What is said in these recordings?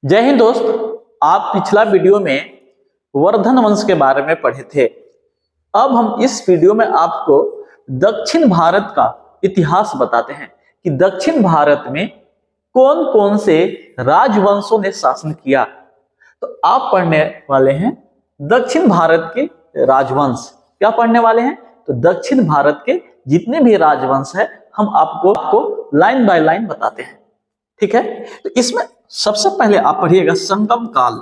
जय हिंद दोस्त। आप पिछला वीडियो में वर्धन वंश के बारे में पढ़े थे। अब हम इस वीडियो में आपको दक्षिण भारत का इतिहास बताते हैं कि दक्षिण भारत में कौन कौन से राजवंशों ने शासन किया। तो आप पढ़ने वाले हैं दक्षिण भारत के राजवंश। क्या पढ़ने वाले हैं? तो दक्षिण भारत के जितने भी राजवंश है हम आपको लाइन बाय लाइन बताते हैं। ठीक है, तो इसमें सबसे पहले आप पढ़िएगा संगम काल।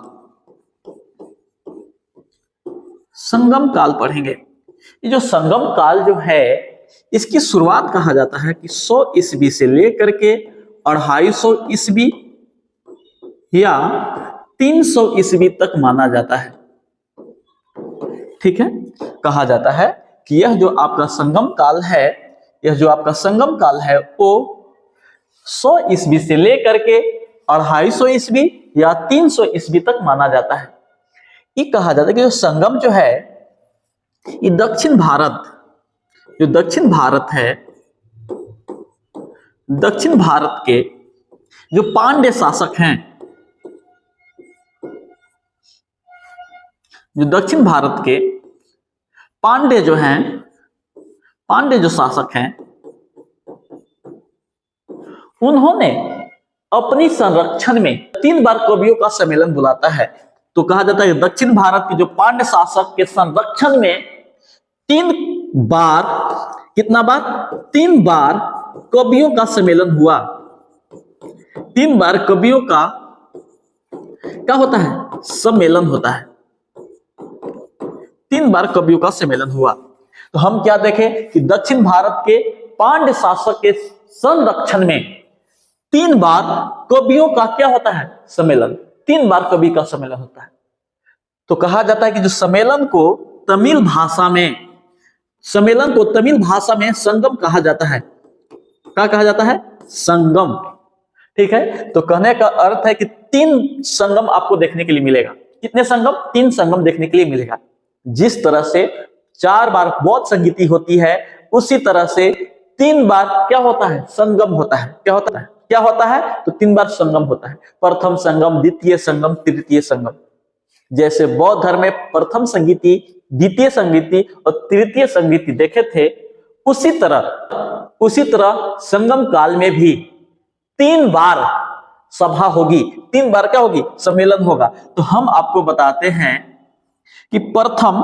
संगम काल पढ़ेंगे। ये जो संगम काल जो है इसकी शुरुआत कहा जाता है कि 100 ईस्वी से लेकर के 250 ईस्वी या 300 ईस्वी तक माना जाता है। ठीक है, कहा जाता है कि यह जो आपका संगम काल है, वो 100 ईस्वी से लेकर के 250 ईस्वी या 300 ईस्वी तक माना जाता है। ये कहा जाता है कि जो संगम जो है ये दक्षिण भारत है, दक्षिण भारत के जो पांड्य शासक हैं, जो दक्षिण भारत के पांड्य जो शासक हैं, उन्होंने अपनी संरक्षण में 3 बार कवियों का सम्मेलन बुलाता है। तो कहा जाता है दक्षिण भारत के जो पांड्य शासक के संरक्षण में 3 बार, कितना बार? 3 बार कवियों का सम्मेलन हुआ। 3 बार कवियों का क्या होता है? सम्मेलन होता है। 3 बार कवियों का सम्मेलन हुआ। तो हम क्या देखें कि दक्षिण भारत के पांड्य शासक के संरक्षण में 3 बार कवियों का क्या होता है? सम्मेलन। 3 बार कवि का सम्मेलन होता है। तो कहा जाता है कि जो सम्मेलन को तमिल भाषा में संगम कहा जाता है। क्या कहा जाता है? संगम। ठीक है, तो कहने का अर्थ है कि 3 संगम आपको देखने के लिए मिलेगा। कितने संगम? 3 संगम देखने के लिए मिलेगा। जिस तरह से 4 बार बौद्ध संगीति होती है, उसी तरह से 3 बार क्या होता है? संगम होता है। क्या होता है? तो 3 बार संगम होता है। प्रथम संगम, द्वितीय संगम, तृतीय संगम। जैसे बौद्ध धर्म में प्रथम संगीति, द्वितीय संगीति और तृतीय संगीति देखे थे, उसी तरह संगम काल में भी 3 बार सभा होगी। 3 बार क्या होगी? सम्मेलन होगा। तो हम आपको बताते हैं कि प्रथम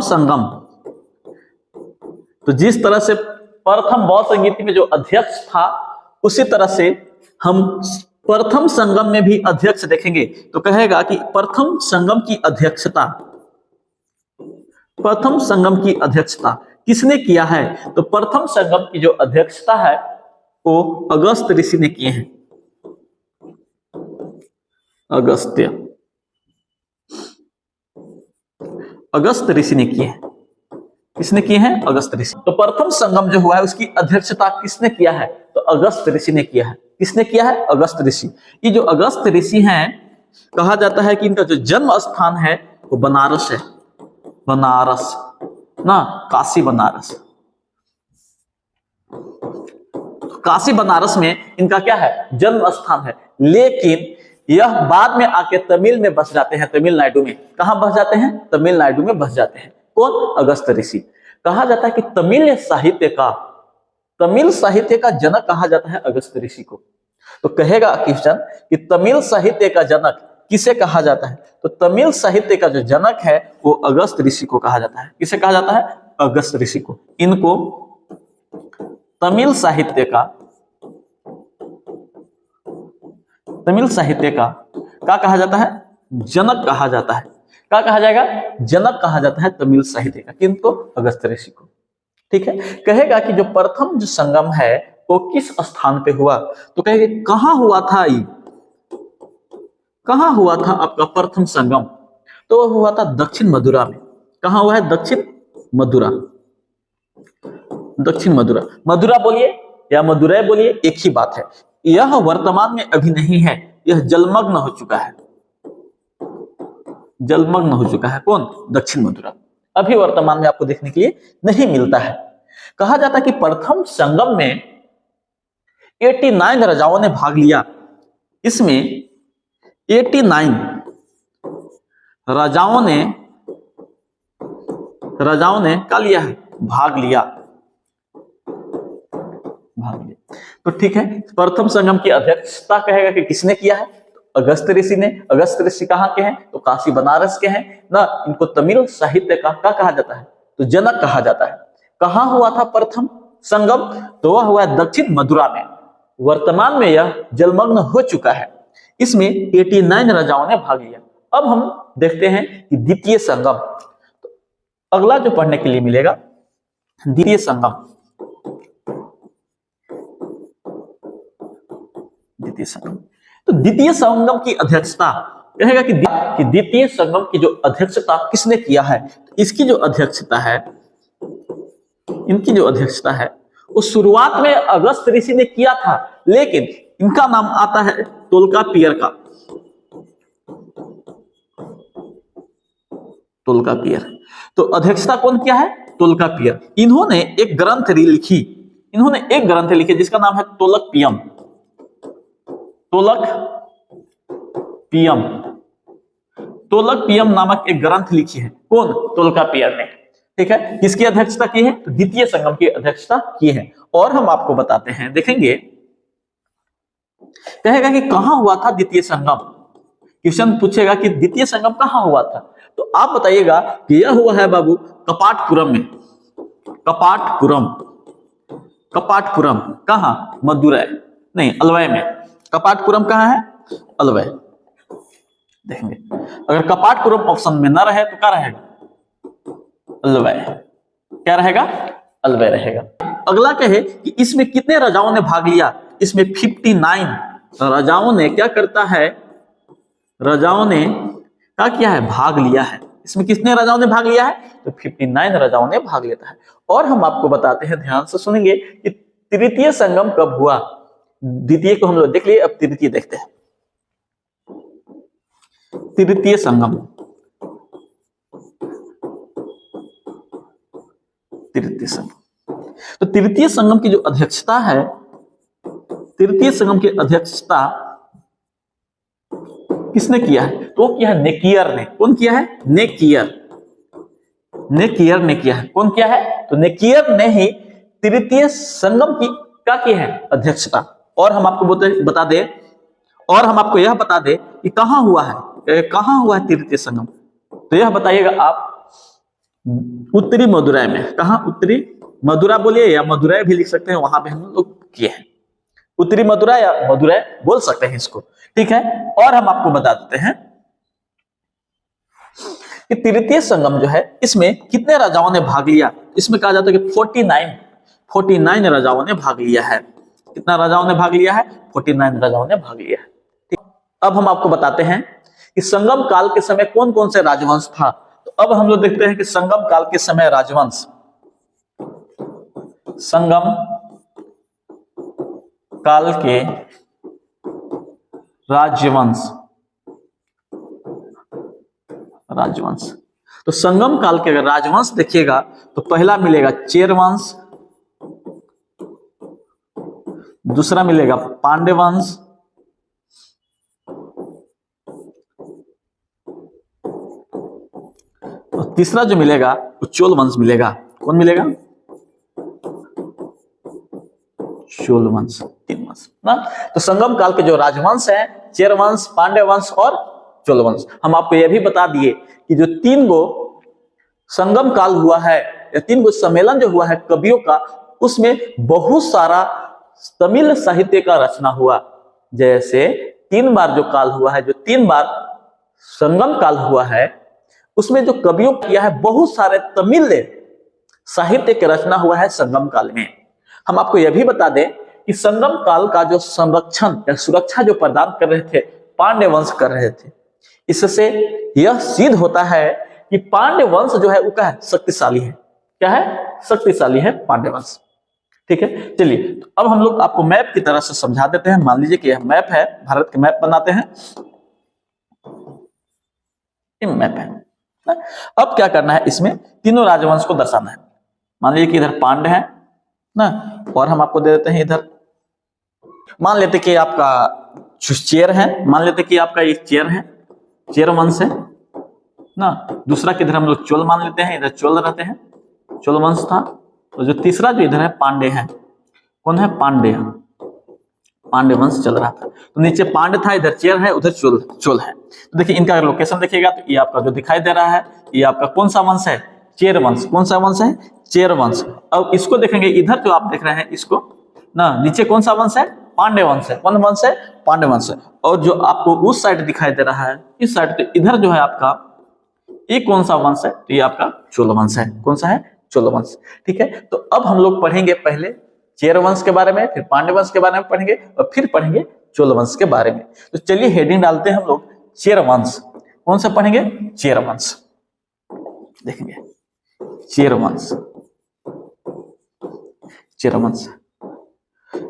संगम, तो जिस तरह से प्रथम बौद्ध संगीति में जो अध्यक्ष था, उसी तरह से हम प्रथम संगम में भी अध्यक्ष देखेंगे। तो कहेगा कि प्रथम संगम की अध्यक्षता किसने किया है? तो प्रथम संगम की जो अध्यक्षता है वो अगस्त ऋषि ने किए हैं। अगस्त ऋषि ने किए हैं। किसने किए हैं? अगस्त ऋषि। तो प्रथम संगम जो हुआ है उसकी अध्यक्षता किसने किया है? तो अगस्त ऋषि ने किया है। किसने किया है? अगस्त ऋषि। ये जो अगस्त ऋषि हैं, कहा जाता है कि इनका जो जन्म स्थान है वो बनारस है। बनारस ना, काशी बनारस। काशी बनारस में इनका क्या है? जन्म स्थान है। लेकिन यह बाद में आके तमिल में बस जाते हैं, तमिलनाडु में। कहां बस जाते हैं? तमिलनाडु में बस जाते हैं। कौन? अगस्त ऋषि। कहा जाता है कि तमिल साहित्य का जनक कहा जाता है अगस्त ऋषि को। तो कहेगा क्वेश्चन कि तमिल साहित्य का जनक किसे कहा जाता है? तो तमिल साहित्य का जो जनक है वो अगस्त ऋषि को कहा जाता है। किसे कहा जाता है? अगस्त ऋषि को। इनको तमिल साहित्य का क्या कहा जाता है? जनक कहा जाता है। क्या कहा जाएगा? जनक कहा जाता है तमिल साहित्य का। किनको? अगस्त ऋषि को। ठीक है, कहेगा कि जो प्रथम जो संगम है वो किस स्थान पे हुआ? तो कहेगा कहां हुआ था ये? कहां हुआ था आपका प्रथम संगम? तो वो हुआ था दक्षिण मथुरा में। कहां हुआ है? दक्षिण मथुरा बोलिए या मदुरै बोलिए, एक ही बात है। यह वर्तमान में अभी नहीं है, यह जलमग्न हो चुका है। कौन? दक्षिण मथुरा। अभी वर्तमान में आपको देखने के लिए नहीं मिलता है। कहा जाता है कि प्रथम संगम में 89 राजाओं ने भाग लिया। इसमें 89 राजाओं ने क्या लिया है? भाग लिया। तो ठीक है, प्रथम संगम की अध्यक्षता कहेगा कि किसने किया है? तो अगस्त ऋषि ने। अगस्त ऋषि कहाँ के हैं? तो काशी बनारस के हैं ना। इनको तमिल साहित्य का क्या कहा जाता है? तो जनक कहा जाता है। कहाँ हुआ था प्रथम संगम? तो वह हुआ दक्षिण मथुरा में। वर्तमान में यह जलमग्न हो चुका है। इसमें 89 राजाओं ने भाग लिया। अब हम देखते हैं कि द्वितीय संगम। तो अगला जो पढ़ने के लिए मिलेगा, द्वितीय संगम। द्वितीय संगम, तो द्वितीय संगम की अध्यक्षता कहेगा कि द्वितीय संगम की जो अध्यक्षता किसने किया है? तो इसकी जो अध्यक्षता है, इनकी जो अध्यक्षता है वो शुरुआत में अगस्त ऋषि ने किया था, लेकिन इनका नाम आता है तोल्कापियर का। तोल्कापियर। तो अध्यक्षता कौन किया है? तोल्कापियर। इन्होंने एक ग्रंथ लिखी। इन्होंने एक ग्रंथ लिखी जिसका नाम है तोलकपियम। तोलकपियम। तोलकपियम नामक एक ग्रंथ लिखी है। कौन? तोल्कापियर ने। ठीक है, किसकी अध्यक्षता की है? तो द्वितीय संगम की अध्यक्षता की है। और हम आपको बताते हैं, देखेंगे, कहेगा कि कहां हुआ था द्वितीय संगम। क्वेश्चन पूछेगा कि द्वितीय संगम कहां हुआ था, तो आप बताइएगा कि यह हुआ है बाबू कपाटपुरम में। कपाटपुरम। कपाटपुरम कहां? मदुरै नहीं, अलवै में। कपाटपुरम कहां है? अलवै। देखेंगे, अगर कपाटपुरम ऑप्शन में ना रहे तो क्या रहेगा? अलवै। क्या रहेगा? अलवै रहेगा। अगला कहे कि इसमें कितने राजाओं ने भाग लिया? इसमें 59 राजाओं ने क्या करता है? राजाओं ने क्या किया है? भाग लिया है। इसमें कितने राजाओं ने भाग लिया है? तो 59 राजाओं ने भाग लेता है। और हम आपको बताते हैं, ध्यान से सुनेंगे, कि तृतीय संगम कब हुआ। द्वितीय को हम लोग देख लिए, अब तृतीय देखते हैं। तृतीय संगम। तृतीय संगम, तो तृतीय संगम की जो अध्यक्षता है, तृतीय संगम की अध्यक्षता किसने किया है? तो किया है नेकियर ने। कौन किया है? नेकियर। नेकियर ने किया है। कौन किया है? तो नेकियर ने ही तृतीय संगम की क्या की है? अध्यक्षता। और हम आपको बता दें, और हम आपको यह बता दें कि कहां हुआ है, कहां हुआ है तृतीय संगम। तो यह बताइएगा आप, उत्तरी मदुरै में। कहां? उत्तरी मदुरा बोलिए या मदुरै भी लिख सकते हैं, वहां पे हम लोग किए हैं। उत्तरी मदुरा या मदुरै बोल सकते हैं इसको। ठीक है, और हम आपको बता देते हैं कि तृतीय संगम जो है, इसमें कितने राजाओं ने भाग लिया। इसमें कहा जाता है कि 49 राजाओं ने भाग लिया है। कितना राजाओं ने भाग लिया है? 49 राजाओं ने भाग लिया है। ठीक, अब हम आपको बताते हैं कि संगम काल के समय कौन कौन से राजवंश था। तो अब हम लोग देखते हैं कि संगम काल के समय राजवंश, संगम काल के राजवंश। तो संगम काल के अगर राजवंश देखिएगा तो पहला मिलेगा चेर वंश, दूसरा मिलेगा पांड्य वंश, और तीसरा जो मिलेगा वो चोल वंश मिलेगा। कौन मिलेगा? चोल वंश। 3 वंश ना। तो संगम काल के जो राजवंश है, चेर वंश, पांड्य वंश और चोल वंश। हम आपको यह भी बता दिए कि जो 3 गो संगम काल हुआ है, या 3 गो सम्मेलन जो हुआ है कवियों का, उसमें बहुत सारा तमिल साहित्य का रचना हुआ। जैसे 3 बार जो काल हुआ है, जो 3 बार संगम काल हुआ है, उसमें जो कवियों किया है, बहुत सारे तमिल साहित्य की रचना हुआ है संगम काल में। हम आपको यह भी बता दें कि संगम काल का जो संरक्षण या सुरक्षा जो प्रदान कर रहे थे, पांड्य वंश कर रहे थे। इससे यह सिद्ध होता है कि पांड्य वंश जो है वो क्या है? शक्तिशाली है। क्या है? शक्तिशाली है पांड्य वंश। ठीक है, चलिए, तो अब हम लोग आपको मैप की तरह से समझा देते हैं। मान लीजिए कि यह मैप है, भारत के मैप बनाते हैं, ये मैप है। अब क्या करना है, इसमें तीनों राजवंश को दर्शाना है। मान लीजिए कि इधर पांड्य है ना, और हम आपको दे देते हैं इधर मान लेते कि आपका चेयर है, मान लेते कि आपका एक चेयर है, चेयर वंश है ना। दूसरा किधर हम लोग चोल मान लेते हैं, इधर चोल रहते हैं, चोल वंश था। तो जो तीसरा जो इधर है पांडे है, कौन है, पांडे, पांडे वंश चल रहा था। तो नीचे पांडे था, इधर चेयर है, उधर चोल चोल है। तो देखिए इनका लोकेशन देखिएगा तो ये आपका जो दिखाई दे रहा है ये आपका कौन सा वंश है, चेर वंश। कौन सा वंश है, चेर वंश। अब इसको देखेंगे, इधर जो आप देख रहे हैं इसको ना, नीचे कौन सा वंश है, पांडे वंश है। कौन वंश है, पांडे वंश है। और जो आपको उस साइड दिखाई दे रहा है इस साइड, तो इधर जो है आपका ये कौन सा वंश है, तो ये आपका चोल वंश है। कौन सा है, चोल वंश। ठीक है, तो अब हम लोग पढ़ेंगे पहले चेर वंश के बारे में, फिर पांडे वंश के बारे में पढ़ेंगे और फिर पढ़ेंगे चोल वंश के बारे में। तो चलिए हेडिंग डालते हैं हम लोग चेर वंश। कौन सा पढ़ेंगे, चेर वंश। देखेंगे चेर वंश, चेर वंश।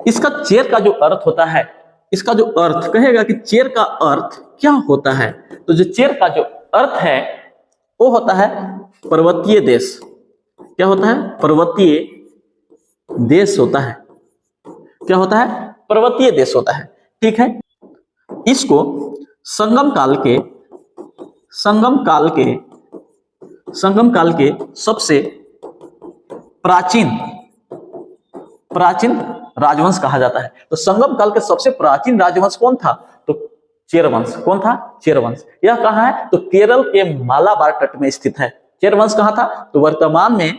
इसका चेर का जो अर्थ होता है, इसका जो अर्थ कहेगा कि चेर का अर्थ क्या होता है, तो जो चेर का जो अर्थ है वो होता है पर्वतीय देश। क्या होता है, पर्वतीय देश होता है। क्या होता है, पर्वतीय देश होता है। ठीक है, इसको संगम काल के, संगम काल के, संगम काल के सबसे प्राचीन, प्राचीन राजवंश कहा जाता है। तो संगम काल के सबसे प्राचीन राजवंश कौन था, तो चेर वंश। कौन था, चेर वंश। यह कहाँ है, तो केरल के मालाबार तट में स्थित है। चेर वंश कहाँ था, तो वर्तमान में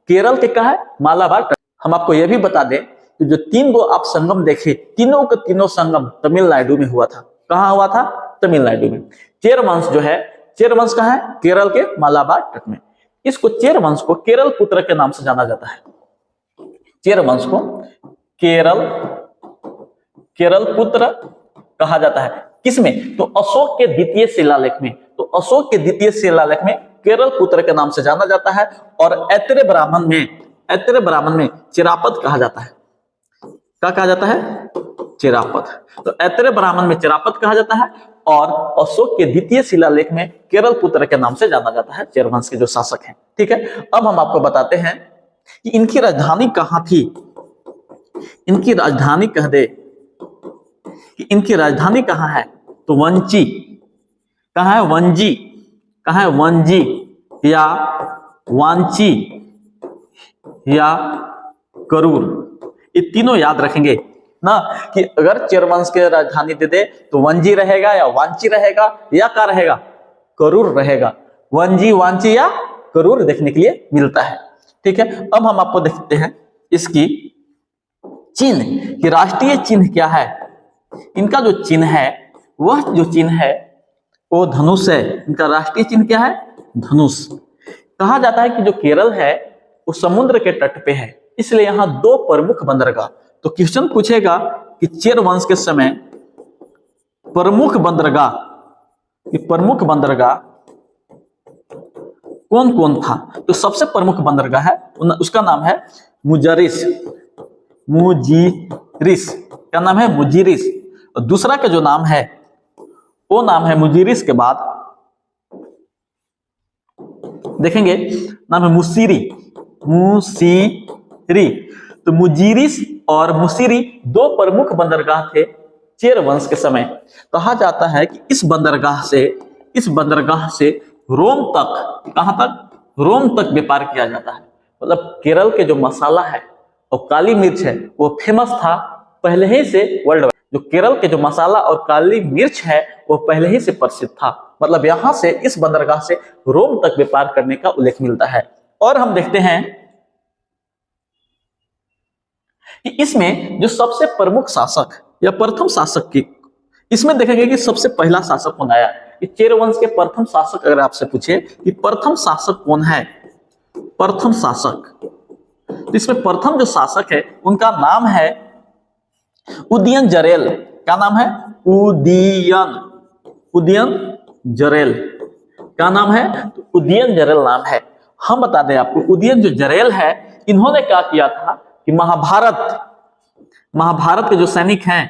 केरल के कहा है, मालाबार तट। हम आपको यह भी बता दें कि जो तीन गो आप संगम देखे, तीनों के तीनों संगम तमिलनाडु में हुआ था। कहाँ हुआ था, तमिलनाडु में। चेर वंश जो है, चेर वंश कहाँ है, केरल के मालाबार तट में। इसको चेर वंश को केरल पुत्र के नाम से जाना जाता है। चेर वंश को केरल, केरल पुत्र कहा जाता है। किसमें, तो अशोक के द्वितीय शिलालेख में। तो अशोक के द्वितीय शिलालेख में केरल पुत्र के नाम से जाना जाता है। और ऐत्रेय ब्राह्मण में, ऐत्रेय ब्राह्मण में चिरापत कहा जाता है। क्या कहा जाता है, चिरापत। तो ऐत्रेय ब्राह्मण में चिरापत कहा जाता है और अशोक के द्वितीय शिलालेख में केरल पुत्र के नाम से जाना जाता है, चेर वंश के जो शासक हैं। ठीक है, अब हम आपको बताते हैं कि इनकी राजधानी कहां थी। इनकी राजधानी कह दे कि इनकी राजधानी कहां है, तो वंची। कहां है, वंजी। कहां है, वंजी या वांची या करूर। ये तीनों याद रखेंगे ना, कि अगर चेर वंश के राजधानी दे दे तो वंजी रहेगा या वांची रहेगा या क्या रहेगा, करूर रहेगा। वंजी, वांची या करूर देखने के लिए मिलता है। ठीक है, अब हम आपको देखते हैं इसकी चिन्ह, कि राष्ट्रीय चिन्ह क्या है। इनका जो चिन्ह है, वह जो चिन्ह है वो धनुष है। इनका राष्ट्रीय चिन्ह क्या है, धनुष। कहा जाता है कि जो केरल है वो समुद्र के तट पे है, इसलिए यहां दो प्रमुख बंदरगाह। तो क्वेश्चन पूछेगा कि चेर वंश के समय प्रमुख बंदरगाह, ये प्रमुख बंदरगाह कौन कौन था। तो सबसे प्रमुख बंदरगाह है, उसका नाम है मुजरिस। मुजीरिस, क्या नाम है, मुजीरिस। और दूसरा का जो नाम है वो नाम है, मुजीरिस के बाद देखेंगे नाम है मुसीरी। मुसीरी। तो मुजीरिस और मुसीरी दो प्रमुख बंदरगाह थे चेर वंश के समय। कहा जाता है कि इस बंदरगाह से रोम तक, कहां तक, रोम तक व्यापार किया जाता है। मतलब केरल के जो मसाला है और काली मिर्च है वो फेमस था पहले ही से वर्ल्ड। जो केरल के जो मसाला और काली मिर्च है वो पहले ही से प्रसिद्ध था। मतलब यहां से, इस बंदरगाह से रोम तक व्यापार करने का उल्लेख मिलता है। और हम देखते हैं कि इसमें जो सबसे प्रमुख शासक या प्रथम शासक की, इसमें देखेंगे कि सबसे पहला शासक कौन आया। कि चेर वंश के प्रथम शासक अगर आपसे पूछे कि प्रथम शासक कौन है, प्रथम शासक, तो इसमें प्रथम जो शासक है उनका नाम है उदयन जरेल। क्या नाम है, उदयन, उदयन जरेल। क्या नाम है, तो उदयन जरेल नाम है। हम बता दें आपको, उदयन जो जरेल है, इन्होंने क्या किया था कि महाभारत के जो सैनिक हैं,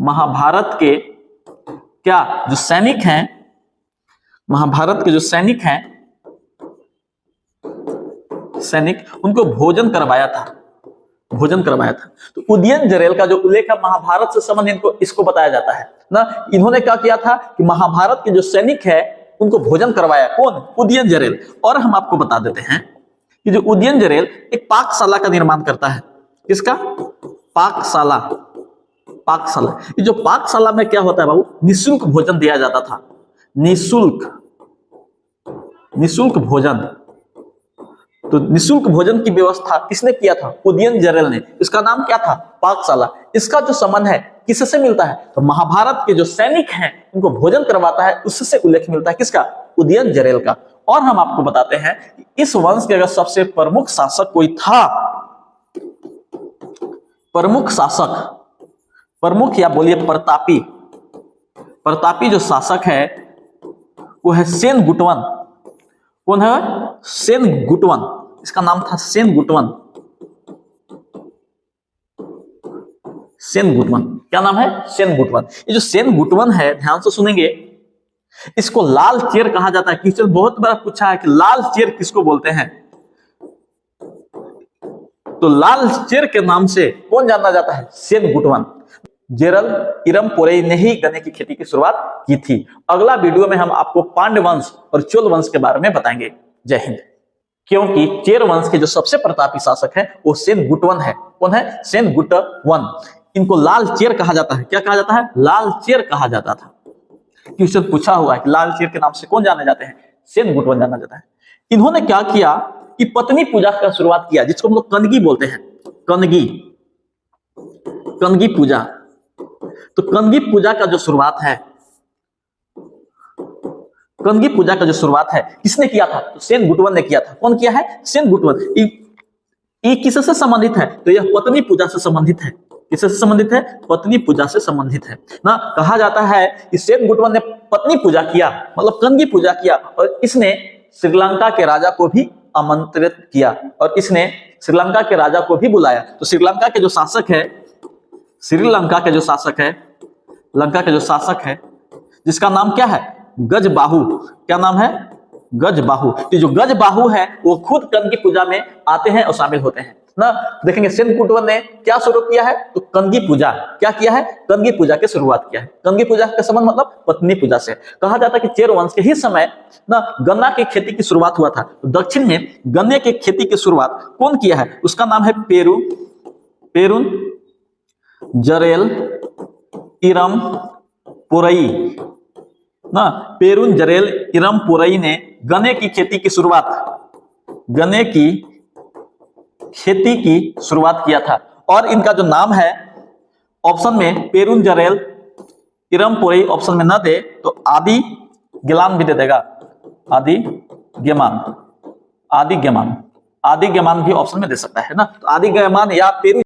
महाभारत के क्या जो सैनिक हैं, महाभारत के जो सैनिक हैं, सैनिक, उनको भोजन करवाया था। भोजन करवाया था। तो उदयन जरेल का जो उल्लेख है महाभारत से संबंधित इसको बताया जाता है ना। इन्होंने क्या किया था कि महाभारत के जो सैनिक है उनको भोजन करवाया, कौन? उदयन जरेल। और हम आपको बता देते हैं कि जो उदयन जरेल एक पाकशाला का निर्माण करता है। किसका? पाकशाला। पाकशाला, ये जो पाकशाला में क्या होता है बाबू, निःशुल्क भोजन दिया जाता था। निःशुल्क भोजन। तो निःशुल्क भोजन की व्यवस्था किसने किया था? उदयन जरेल ने। इसका नाम क्या था? पाकशाला। इसका जो संबंध है किससे मिलता है? तो महाभारत के जो सैनिक हैं उनको भोजन करवाता है, उससे उल्लेख मिलता है। किसका? उदयन जरेल का। और हम आपको बताते हैं कि इस वंश के अगर सबसे प्रमुख शासक कोई था, प्रमुख शासक, प्रमुख या बोलिए प्रतापी, प्रतापी जो शासक है वो है सेन गुटवन। कौन है? सेन गुटवन। इसका नाम था सेन गुटवन। सेन गुटवन, क्या नाम है? सेन गुटवन। ये जो सेन गुटवन है, ध्यान से सुनेंगे, इसको लाल चेर कहा जाता है। क्वेश्चन बहुत बार पूछा है कि लाल चेर किसको बोलते हैं। तो लाल चेर के नाम से कौन जाना जाता है? सेन गुटवन। जेरल इरमपोरेई ने ही गन्ने की खेती की शुरुआत की थी। अगला वीडियो में हम आपको पांड्य वंश और चोल वंश के बारे में बताएंगे। जय हिंद। क्योंकि चेर वंश के जो सबसे प्रतापी शासक है वो सेन गुटवन है। कौन है? सेन गुटवन। इनको लाल चेर कहा जाता है। क्या कहा जाता है? लाल चेर कहा जाता था। क्वेश्चन पूछा हुआ है कि लाल चेर के नाम से कौन जाने जाते हैं? सेन गुटवन जाना जाता है। इन्होंने क्या किया कि पत्नी पूजा का शुरुआत किया, जिसको हम लोग कनगी बोलते हैं। कनगी, कनगी पूजा। तो कनगी पूजा का जो शुरुआत है, कनगी पूजा का जो शुरुआत है किसने किया था? तो सेन गुटवन ने किया था। कौन किया है? सेन गुटवन। ये किससे संबंधित है? तो यह पत्नी पूजा से संबंधित है। किससे संबंधित है? पत्नी पूजा से संबंधित है ना। कहा जाता है कि सेन गुटवन ने पत्नी पूजा किया, मतलब कनगी पूजा किया, और इसने श्रीलंका के राजा को भी आमंत्रित किया और इसने श्रीलंका के राजा को भी बुलाया। तो श्रीलंका के जो शासक है, श्रीलंका के जो शासक है, लंका के जो शासक है, जिसका नाम क्या है? गजबाहु। क्या नाम है? गजबाहु। तो जो गजबाहु है वो खुद कनगी पूजा में आते हैं और शामिल होते हैं ना। देखेंगे सेन गुटवन ने क्या शुरू किया है? तो कनगी पूजा। क्या किया है? कनगी पूजा की शुरुआत किया है। कनगी पूजा का संबंध मतलब पत्नी पूजा से। कहा जाता है कि चेर वंश के ही समय ना गन्ना की खेती की शुरुआत हुआ था। तो दक्षिण में गन्ने की खेती की शुरुआत कौन किया है? उसका नाम है पेरुन जरेल इरमपोरेई ना। पेरुन जरेल इरमपोरेई ने गन्ने की खेती की शुरुआत, गन्ने की खेती की शुरुआत किया था। और इनका जो नाम है, ऑप्शन में पेरुन जरेल इरमपोरेई ऑप्शन में न दे तो आदि गेमान भी दे देगा। आदि गेमान, आदि गेमान, आदि गेमान भी ऑप्शन में दे सकता है ना। तो आदि गेमान या पेरुन